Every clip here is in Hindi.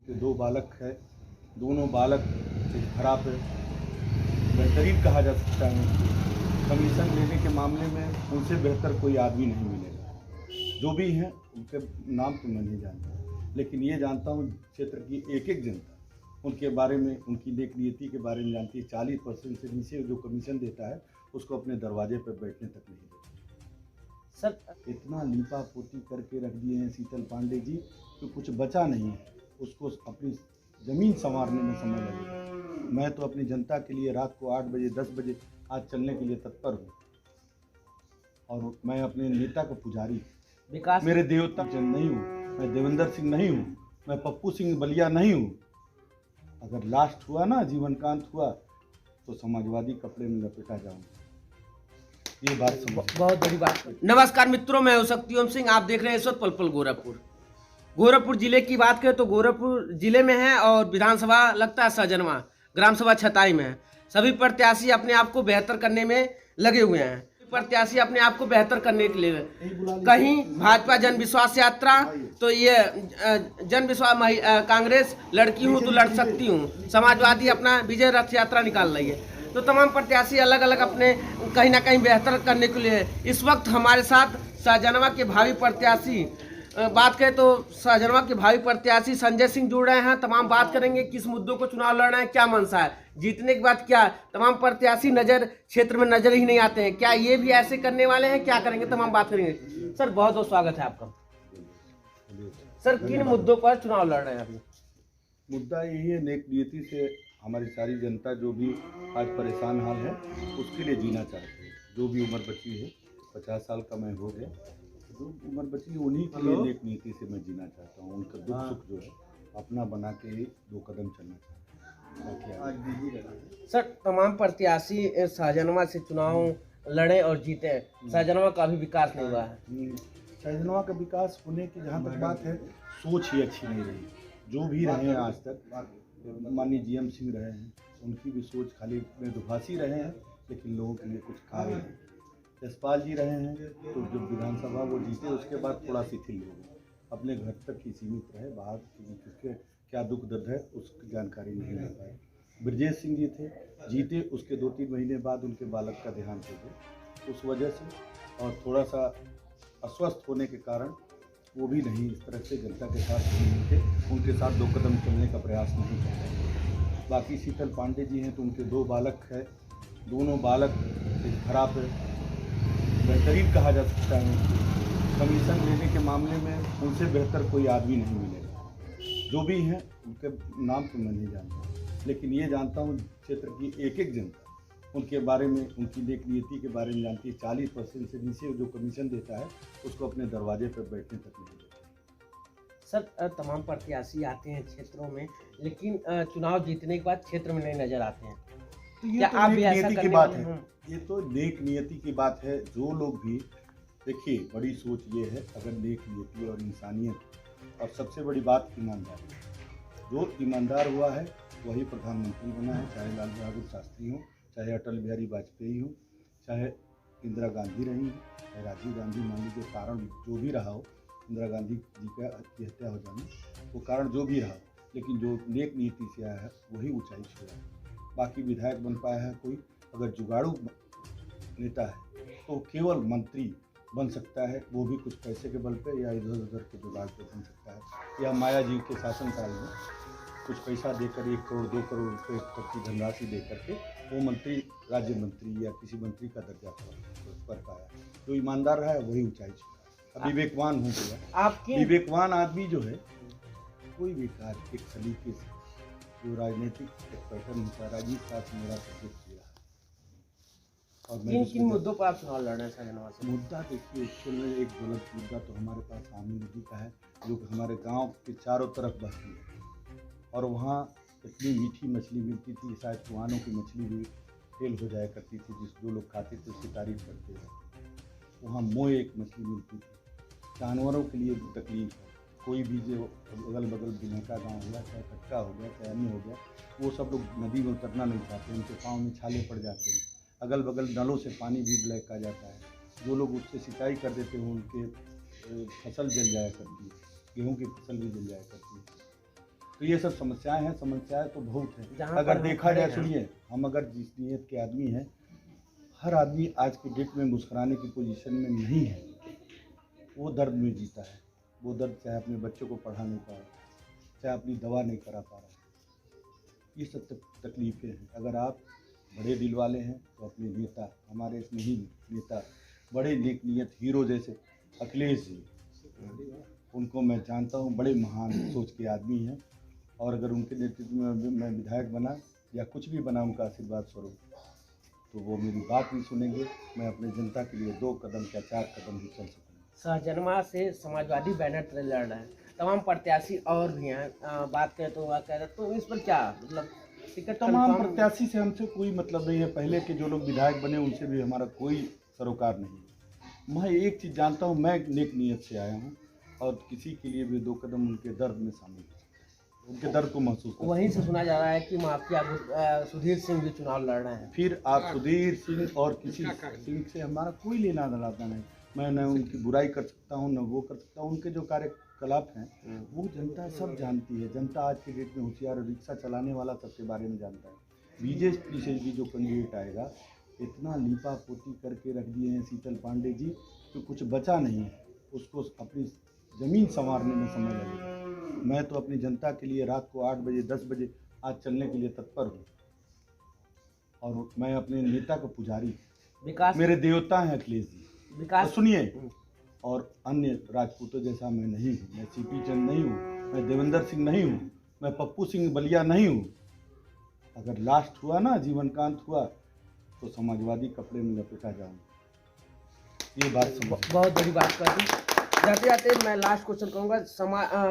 के दो बालक है, दोनों बालक खराब है, बेहतरीन कहा जा सकता है। कमीशन लेने के मामले में उनसे बेहतर कोई आदमी नहीं मिलेगा। जो भी हैं उनके नाम तो मैं नहीं जानता, लेकिन ये जानता हूँ क्षेत्र की एक एक जनता उनके बारे में, उनकी नेक नीति के बारे में जानती है। 40% से नीचे जो कमीशन देता है उसको अपने दरवाजे पर बैठने तक नहीं देता। सर इतना लीपा पोती करके रख दिए हैं शीतल पांडे जी कि कुछ बचा नहीं है। उसको अपनी ज़मीन संवारने में समय लगेगा। मैं तो अपनी जनता के लिए रात को 8 बजे 10 बजे आज चलने के लिए तत्पर हूँ, और मैं अपने नेता का पुजारी, विकास मेरे देवता जन नहीं हूँ, मैं देवेंद्र सिंह नहीं हूँ, मैं पप्पू सिंह बलिया नहीं हूँ। अगर लास्ट हुआ ना, जीवनकांत हुआ, तो समाजवादी कपड़े में लपेटा जाऊँगा। ये बात समझ। बहुत बड़ी बात। नमस्कार मित्रों, मैं हूं शक्तिओम सिंह। आप देख रहे हैं इस वक्त पल पल गोरखपुर। गोरखपुर जिले की बात करें तो गोरखपुर जिले में है और विधानसभा लगता है सहजनवा, ग्राम सभा छताई में है। सभी प्रत्याशी अपने आप को बेहतर करने में लगे हुए हैं। प्रत्याशी अपने आप को बेहतर करने के लिए, कहीं भाजपा जन विश्वास यात्रा, तो ये जन विश्वास कांग्रेस लड़की हूँ तो लड़ सकती हूँ, समाजवादी अपना विजय रथ यात्रा निकाल रही है। तो तमाम प्रत्याशी अलग अलग अपने कहीं ना कहीं बेहतर करने के लिए इस वक्त हमारे साथ सहजनवा के भावी प्रत्याशी, बात करें तो सहजनवा के भावी प्रत्याशी संजय सिंह जुड़ रहे हैं। तमाम बात करेंगे किस मुद्दों को चुनाव लड़ रहे हैं, क्या मनसा है, जीतने के बाद क्या। तमाम प्रत्याशी नजर क्षेत्र में नजर ही नहीं आते हैं, क्या ये भी ऐसे करने वाले हैं, क्या करेंगे, तमाम बात करेंगे। सर बहुत बहुत स्वागत है आपका। सर किन मुद्दों पर चुनाव लड़ रहे हैं अभी? मुद्दा यही है, नेक नीति से हमारी सारी जनता जो भी आज परेशान हाल है उसके लिए जीना चाहती है। जो भी उम्र बची है, 50 साल का मैं हो गया, जो उम्र बची है उन्हीं के लिए नेक नीति से मैं जीना चाहता हूँ। उनका दुख सुख जो है अपना बना के ही 2 कदम चलना चाहता हूँ। सर तमाम प्रत्याशी सहजनवा से चुनाव लड़े और जीते, सहजनवा का अभी विकास नहीं हुआ है। सहजनवा का विकास होने की जहाँ तक बात है, सोच ही अच्छी नहीं रही। जो भी रहे हैं आज तक, माननीय जीएम सिंह रहे हैं, उनकी भी सोच खाली मृदुभाषी रहे हैं, लेकिन लोगों के लिए कुछ कार्य नहीं। यशपाल जी रहे हैं तो जब विधानसभा वो जीते उसके बाद थोड़ा शिथिल हो गए, अपने घर तक ही सीमित रहे, बाहर किसके क्या दुख दर्द है उसकी जानकारी नहीं ले पाए। ब्रजेश सिंह जी थे, जीते उसके 2-3 महीने बाद उनके बालक का देहांत हो गया, उस वजह से और थोड़ा सा अस्वस्थ होने के कारण वो भी नहीं इस तरह से जनता के साथ नहीं थे, उनके साथ 2 कदम चलने का प्रयास नहीं कर रहे। बाकी शीतल पांडे जी हैं तो उनके 2 बालक है, दोनों बालक खराब है, बेहतरीन कहा जा सकता है। कमीशन लेने के मामले में उनसे बेहतर कोई आदमी नहीं मिलेगा। जो भी हैं उनके नाम तो मैं नहीं जानता, लेकिन ये जानता हूँ क्षेत्र की एक एक जनता उनके बारे में, उनकी नेक नीति के बारे में जानती है। 40% से नीचे जो कमीशन देता है उसको अपने दरवाजे पर बैठने तक नहीं देता। सर तमाम प्रत्याशी आते हैं क्षेत्रों में, लेकिन चुनाव जीतने के बाद क्षेत्र में नहीं नजर आते हैं। तो ये क्या तो आप नेक भी ऐसा नियति की करने बात वाले है, हैं? ये तो नेक नियति की बात है। जो लोग भी देखिए, बड़ी सोच ये है, अगर नेक नियति और इंसानियत और सबसे बड़ी बात ईमानदारी, जो ईमानदार हुआ है वही प्रधानमंत्री बना है, चाहे लाल बहादुर शास्त्री हो, चाहे अटल बिहारी वाजपेयी हो, चाहे इंदिरा गांधी रही हो, चाहे राजीव गांधी, मान लीजिए कारण जो भी रहा हो, इंदिरा गांधी जी का की हत्या हो जाना, वो कारण जो भी रहा हो, लेकिन जो नेक नीति से आया है वही ऊंचाई छुआ है। बाकी विधायक बन पाया है कोई, अगर जुगाड़ू नेता है तो केवल मंत्री बन सकता है, वो भी कुछ पैसे के बल पे या इधर उधर के जुगाड़ पे बन सकता है, या माया जी के शासनकाल में कुछ पैसा देकर 1 करोड़ 2 करोड़ रुपये तक की धनराशि दे करके वो मंत्री, राज्य मंत्री या किसी मंत्री का दर्जा कर पाया। जो ईमानदार रहा है वही ऊंचाई छुआ। अब विवेकवान हो गया। विवेकवान आदमी जो है, कोई भी कार्य एक सलीके से, जो राजनीतिक एक पैटर्न होता है, राजीव साथ मेरा सब्जेक्ट किया है। और मैं किन मुद्दों पर आप चुनाव लड़ रहे हैं सहजनवा से? मुद्दा देखिए, एक्चुअल में एक ज्वलंत मुद्दा तो हमारे पास आमी नदी का है, जो कि हमारे गांव के चारों तरफ बहती है, और वहाँ इतनी मीठी मछली मिलती थी, शायद चुहानों की मछली भी फेल हो जाया करती थी, जिस जो लोग खाते थे उसकी तारीफ करते थे। वहाँ मोए एक मछली मिलती थी। जानवरों के लिए तकलीफ है, कोई भी जो अगल बगल बिनेका गाँव हो गया, चाहे कटका हो गया, चाहे अन्य हो गया, वो सब लोग नदी में उतरना नहीं चाहते, उनके पाँव में छाले पड़ जाते हैं। अगल बगल नलों से पानी भी ब्लैक आ जाता है, जो लोग उससे सिंचाई कर देते हैं उनके फसल जल जाया करती है, गेहूँ की फसल भी जल जाया करती है। तो ये सब समस्याएं हैं, समस्याएं तो बहुत है। जहाँ अगर पर हम देखा खड़े जाए, हैं। सुनिए, हम अगर जिस नीयत के आदमी हैं, हर आदमी आज के डेट में मुस्कुराने की पोजीशन में नहीं है। वो दर्द में जीता है, वो दर्द चाहे अपने बच्चों को पढ़ा नहीं पा रहा, चाहे अपनी दवा नहीं करा पा रहा। ये सब तकलीफ़ें हैं। अगर आप बड़े दिल वाले हैं तो अपने नेता, हमारे इसमें ही नेता बड़े नेक नियत हीरो जैसे अखिलेश जी, उनको मैं जानता हूँ, बड़े महान सोच के आदमी हैं। और अगर उनके नेतृत्व में मैं विधायक बना या कुछ भी बना उनका आशीर्वाद स्वरूप, तो वो मेरी बात भी सुनेंगे। मैं अपने जनता के लिए 2 कदम या 4 कदम भी चल सकूँगा। सहजनवा से समाजवादी बैनर तले लड़ रहे हैं, तमाम प्रत्याशी और भी हैं। बात करें तो कह रहे तो इस पर क्या मतलब टिकट तमाम confirm- प्रत्याशी से हमसे कोई मतलब नहीं है। पहले के जो लोग विधायक बने उनसे भी हमारा कोई सरोकार नहीं है। मैं एक चीज़ जानता हूँ, मैं नेक नीयत से आया हूँ और किसी के लिए भी 2 कदम उनके दर्द में शामिल है, उनके दर्द को महसूस करता हूँ। वहीं से सुना जा रहा है कि माफिया सुधीर सिंह भी चुनाव लड़ रहे हैं। फिर आप सुधीर सिंह और किसी सिंह से हमारा कोई लेना देना नहीं। मैं न उनकी बुराई कर सकता हूँ, न वो कर सकता हूँ। उनके जो कार्यकलाप हैं वो जनता सब जानती है। जनता आज के डेट में होशियार है, रिक्शा चलाने वाला सबके बारे में जानता है। बीजेपी से भी जो कैंडिडेट आएगा, इतना लीपा पोती करके रख दिए हैं शीतल पांडे जी, तो कुछ बचा नहीं है। उसको अपनी ज़मीन संवारने में समय लगेगा। मैं तो अपनी जनता के लिए रात को 8 बजे 10 बजे आज चलने के लिए तत्पर हूँ। और मैं अपने नेता का पुजारी, विकास मेरे देवता हैं अखिलेश जी। विकास तो सुनिए, और अन्य राजपूतों जैसा मैं नहीं हूँ। मैं सीपी चंद नहीं हूँ, मैं देवेंद्र सिंह नहीं हूँ, मैं पप्पू सिंह बलिया नहीं हूँ। अगर लास्ट हुआ ना, जीवनकांत हुआ, तो समाजवादी कपड़े में लपेटा जाऊँगा। ये बात समझ। बहुत बड़ी बात कर दी। जाते जाते मैं लास्ट क्वेश्चन कहूँगा,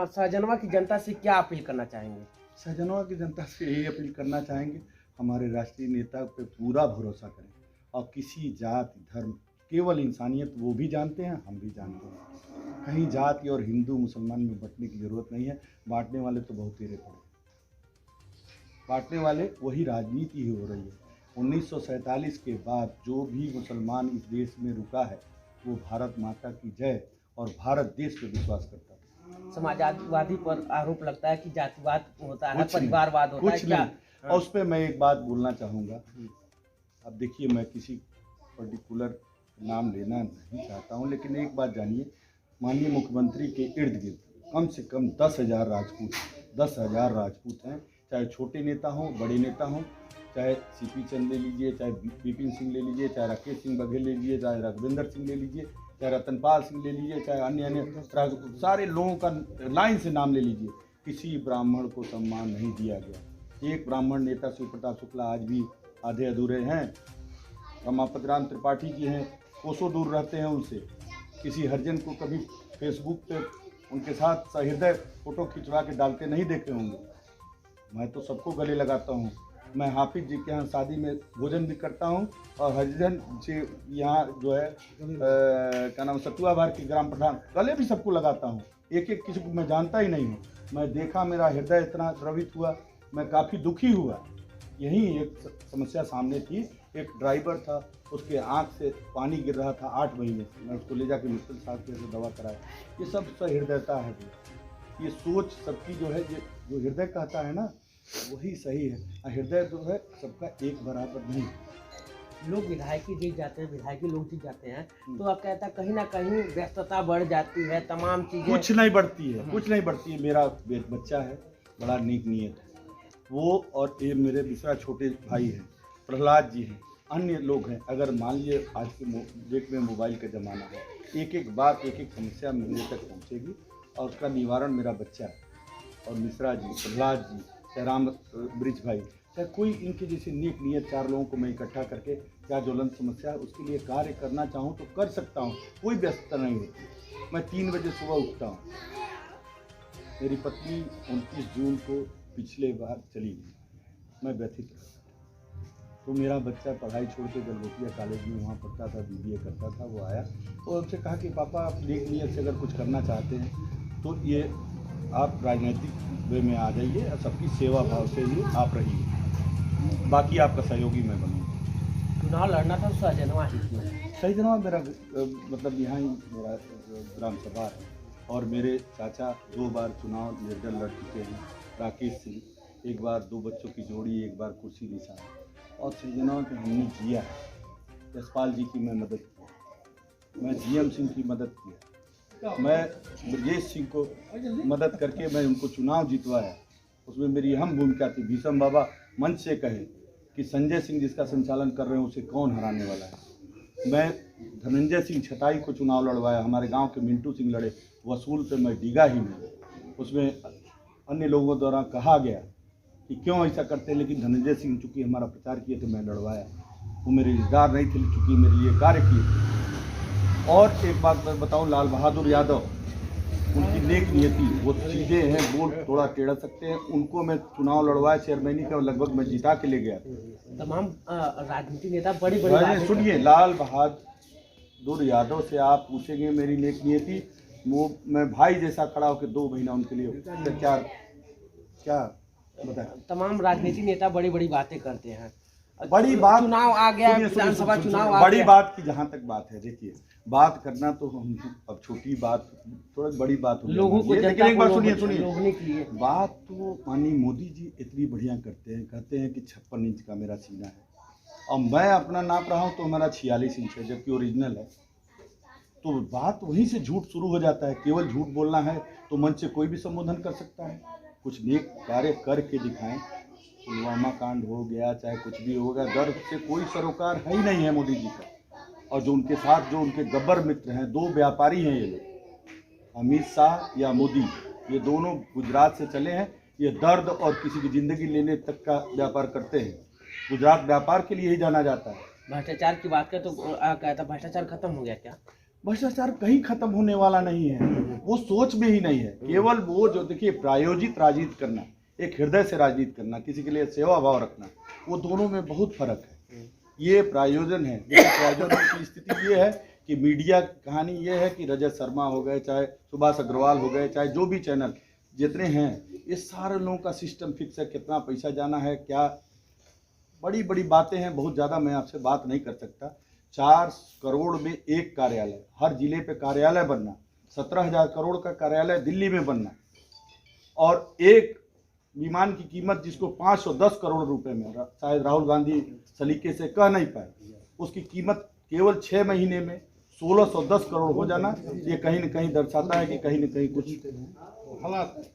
सहजनवा की जनता से क्या अपील करना चाहेंगे? सहजनवा की जनता से यही अपील करना चाहेंगे, हमारे राष्ट्रीय नेता पे पूरा भरोसा करें। और किसी जाति धर्म, केवल इंसानियत वो भी जानते हैं, हम भी जानते हैं। कहीं जाति और हिंदू मुसलमान में बंटने की ज़रूरत नहीं है। बांटने वाले तो बहुत तेरे पड़े, बांटने वाले वही राजनीति ही हो रही है। 1947 के बाद जो भी मुसलमान इस देश में रुका है, वो भारत माता की जय और भारत देश पे विश्वास करता है। समाजवादी पर आरोप लगता है कि जातिवाद होता है, कुछ नहीं, परिवारवाद होता है, कुछ क्या? नहीं। और उस पर मैं एक बात बोलना चाहूँगा। अब देखिए, मैं किसी पर्टिकुलर नाम लेना नहीं चाहता हूँ, लेकिन एक बात जानिए, माननीय मुख्यमंत्री के इर्द गिर्द कम से कम 10,000 राजपूत, 10,000 राजपूत हैं। चाहे छोटे नेता हों, बड़े नेता हों, चाहे सीपी चंद ले लीजिए, चाहे विपिन सिंह ले लीजिए, चाहे राकेश सिंह बघेल ले लीजिए, चाहे रघुविंदर सिंह ले लीजिए, चाहे रतनपाल सिंह ले लीजिए, चाहे अन्य सारे लोगों का लाइन से नाम ले लीजिए। किसी ब्राह्मण को सम्मान नहीं दिया गया। एक ब्राह्मण नेता शिव प्रताप शुक्ला आज भी आधे अधूरे हैं। रमापत राम त्रिपाठी जी हैं, कोसों दूर रहते हैं उनसे। किसी हरिजन को कभी फेसबुक पे उनके साथ सहृदय फ़ोटो खिंचवा के डालते नहीं देखे होंगे। मैं तो सबको गले लगाता हूँ। मैं हाफिज जी के यहाँ शादी में भोजन भी करता हूँ और हरिजन से यहाँ जो है क्या नाम, सतुआ भार की ग्राम प्रधान, गले भी सबको लगाता हूँ। एक एक किसी को मैं जानता ही नहीं हूँ। मैं देखा, मेरा हृदय इतना द्रवित हुआ, मैं काफ़ी दुखी हुआ। यही एक समस्या सामने थी। एक ड्राइवर था, उसके आँख से पानी गिर रहा था 8 महीने से। मैं उसको ले जाके मुश्किल साहब से दवा कराया। ये सब सहृदयता है। ये सोच सबकी जो है, जो हृदय कहता है ना, वही सही है। हृदय जो है सबका एक बराबर नहीं। लोग विधायकी जीत जाते हैं, विधायकी लोग जीत जाते हैं, तो आप कहता है कहीं ना कहीं व्यस्तता बढ़ जाती है, तमाम चीजें। कुछ नहीं बढ़ती है, कुछ नहीं बढ़ती है। मेरा बच्चा है, बड़ा नेक नियत है वो, और ये मेरे दूसरा छोटे भाई हैं, प्रहलाद जी हैं, अन्य लोग हैं। अगर मान लीजिए आज के डेट में मोबाइल का ज़माना है, एक एक बात, एक एक समस्या मेरे तक पहुँचेगी और उसका निवारण मेरा बच्चा है। और मिश्रा जी, प्रहलाद जी, चाहे राम ब्रिज भाई, चाहे कोई इनके जैसे नेक नियत 4 लोगों को मैं इकट्ठा करके क्या ज्वलंत समस्या है उसके लिए कार्य करना चाहूँ तो कर सकता हूँ। कोई व्यस्तता नहीं होती। मैं 3 बजे सुबह उठता हूँ। मेरी पत्नी 29 जून को पिछले बार चली गई, मैं व्यथित रहा। तो मेरा बच्चा पढ़ाई छोड़ के गलगोटिया कॉलेज में वहाँ पढ़ता था, BBA करता था। वो आया और उससे कहा कि पापा, आप नेक नियत से अगर कुछ करना चाहते हैं तो ये आप राजनीतिक वे में आ जाइए और सबकी सेवा भाव से ही आप रहिए, बाकी आपका सहयोगी मैं बनूँगा। चुनाव लड़ना था सहजनवा ही में। सहजनवा मेरा मतलब यहाँ ही मेरा ग्राम सभा है और मेरे चाचा 2 बार चुनाव निर्दल लड़ चुके हैं राकेश सिंह, एक बार 2 बच्चों की जोड़ी, एक बार कुर्सी निशान, और सज्जनों के हमने जिया है। यशपाल जी की मैं मदद की, मैं जीएम सिंह की मदद किया, मैं ब्रजेश सिंह को मदद करके मैं उनको चुनाव जितवाया। उसमें मेरी अहम भूमिका थी। भीषम बाबा मंच से कहे कि संजय सिंह जिसका संचालन कर रहे हैं उसे कौन हराने वाला है। मैं धनंजय सिंह छटाई को चुनाव लड़वाया, हमारे गांव के मिंटू सिंह लड़े, वसूल पे मैं डिगा ही नहीं। उसमें अन्य लोगों द्वारा कहा गया कि क्यों ऐसा करते हैं, लेकिन धनंजय सिंह चूँकि हमारा प्रचार किए थे मैं लड़वाया। वो मेरे रिश्तेदार नहीं थे, चूँकि मेरे लिए कार्य किए थे। और एक बात मैं बताऊँ, लाल बहादुर यादव, उनकी नेक नियति, वो सीधे हैं, बोल थोड़ा टेढ़ा सकते हैं, उनको मैं चुनाव लड़वाया चेयरमैनी का, लगभग मैं जिता के ले गया। तमाम राजनीतिक नेता बड़ी सुनिए, लाल बहादुर यादव से आप पूछेंगे मेरी नेक नियति, वो मैं भाई जैसा खड़ा होकर 2 महीना उनके लिए क्या क्या बताएं। तमाम राजनीतिक नेता बड़ी बड़ी बातें करते हैं। बड़ी बात, चुनाव आ गया, विधानसभा चुनाव आ बड़ी गया। बात की जहाँ तक बात है, देखिए बात करना तो हम अब छोटी बात, थोड़ा बड़ी बात हो लोगों को, लेकिन एक बार सुनिए लोगने के लिए बात तो माननीय मोदी जी इतनी बढ़िया करते हैं, कहते हैं कि 56 इंच का मेरा सीना है, और मैं अपना नाप रहा हूँ तो हमारा 46 इंच है, जबकि ओरिजिनल है। तो बात वहीं से झूठ शुरू हो जाता है। केवल झूठ बोलना है तो मंच से कोई भी संबोधन कर सकता है। कुछ नेक कार्य करके दिखाएं। पुलवामा कांड हो गया, चाहे कुछ भी हो गया, दर्द से कोई सरोकार है ही नहीं है मोदी जी का। और जो उनके साथ जो उनके गब्बर मित्र हैं, 2 व्यापारी हैं ये लोग, अमित शाह या मोदी, ये दोनों गुजरात से चले हैं। ये दर्द और किसी की ज़िंदगी लेने तक का व्यापार करते हैं। गुजरात व्यापार के लिए ही जाना जाता है। भ्रष्टाचार की बात करें तो कहता भ्रष्टाचार खत्म हो गया क्या? भ्रष्टाचार कहीं खत्म होने वाला नहीं है, वो सोच में ही नहीं है। केवल वो जो देखिए, प्रायोजित राजनीति करना, एक हृदय से राजनीति करना, किसी के लिए सेवा भाव रखना, वो दोनों में बहुत फर्क है। ये प्रायोजन है। प्रायोजन की स्थिति ये है कि मीडिया कहानी ये है कि रजत शर्मा हो गए, चाहे सुभाष अग्रवाल हो गए, चाहे जो भी चैनल जितने हैं, ये सारे लोगों का सिस्टम फिक्स है। कितना पैसा जाना है, क्या बड़ी बड़ी बातें हैं, बहुत ज़्यादा मैं आपसे बात नहीं कर सकता। 4 करोड़ में एक कार्यालय, हर जिले पे कार्यालय बनना, 17,000 करोड़ का कार्यालय दिल्ली में बनना, और एक विमान की कीमत जिसको 510 करोड़ रुपए में, शायद राहुल गांधी सलीके से कह नहीं पाए, उसकी कीमत केवल 6 महीने में 1610 करोड़ हो जाना, ये कहीं न कहीं दर्शाता है कि कहीं न कहीं कुछ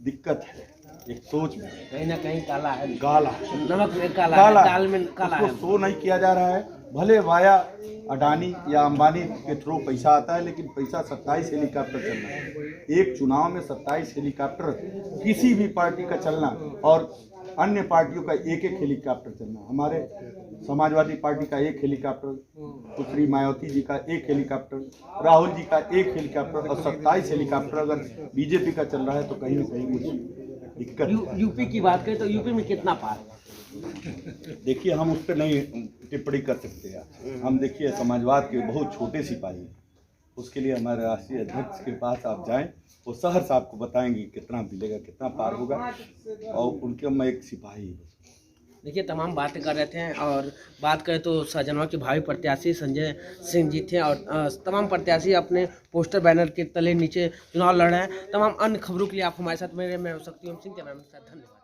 दिक्कत है, एक सोच में कहीं ना कहीं काला है, काला नमक में काला है, दाल में काला है। उसको शो नहीं किया जा रहा है। भले वाया अडानी या अंबानी के थ्रू पैसा आता है, लेकिन पैसा 27 हेलीकॉप्टर चलना है। एक चुनाव में 27 हेलीकॉप्टर किसी भी पार्टी का चलना, और अन्य पार्टियों का एक हेलीकॉप्टर चलना। हमारे समाजवादी पार्टी का 1 हेलीकॉप्टर, सुश्री मायावती जी का 1 हेलीकॉप्टर, राहुल जी का 1 हेलीकॉप्टर, और 27 हेलीकॉप्टर अगर बीजेपी का चल रहा है तो कहीं ना कहीं कुछ दिक्कत है। यूपी की बात करें तो यूपी में कितना पार? देखिए, हम उस पर नहीं टिप्पणी कर सकते हैं। हम देखिए, समाजवाद के बहुत छोटे सिपाही हैं। उसके लिए हमारे राष्ट्रीय अध्यक्ष के पास आप जाएं, वो सहर्ष आपको बताएंगे कितना मिलेगा, कितना पार होगा, और उनके मैं एक सिपाही हूँ। देखिए, तमाम बातें कर रहे थे, और बात करें तो सजनवा के भावी प्रत्याशी संजय सिंह जी थे, और तमाम प्रत्याशी अपने पोस्टर बैनर के तले नीचे चुनाव लड़ रहे हैं। तमाम अन्य खबरों के लिए आप हमारे साथ मैं हो सकती हूँ सिंह के नाम के साथ। धन्यवाद।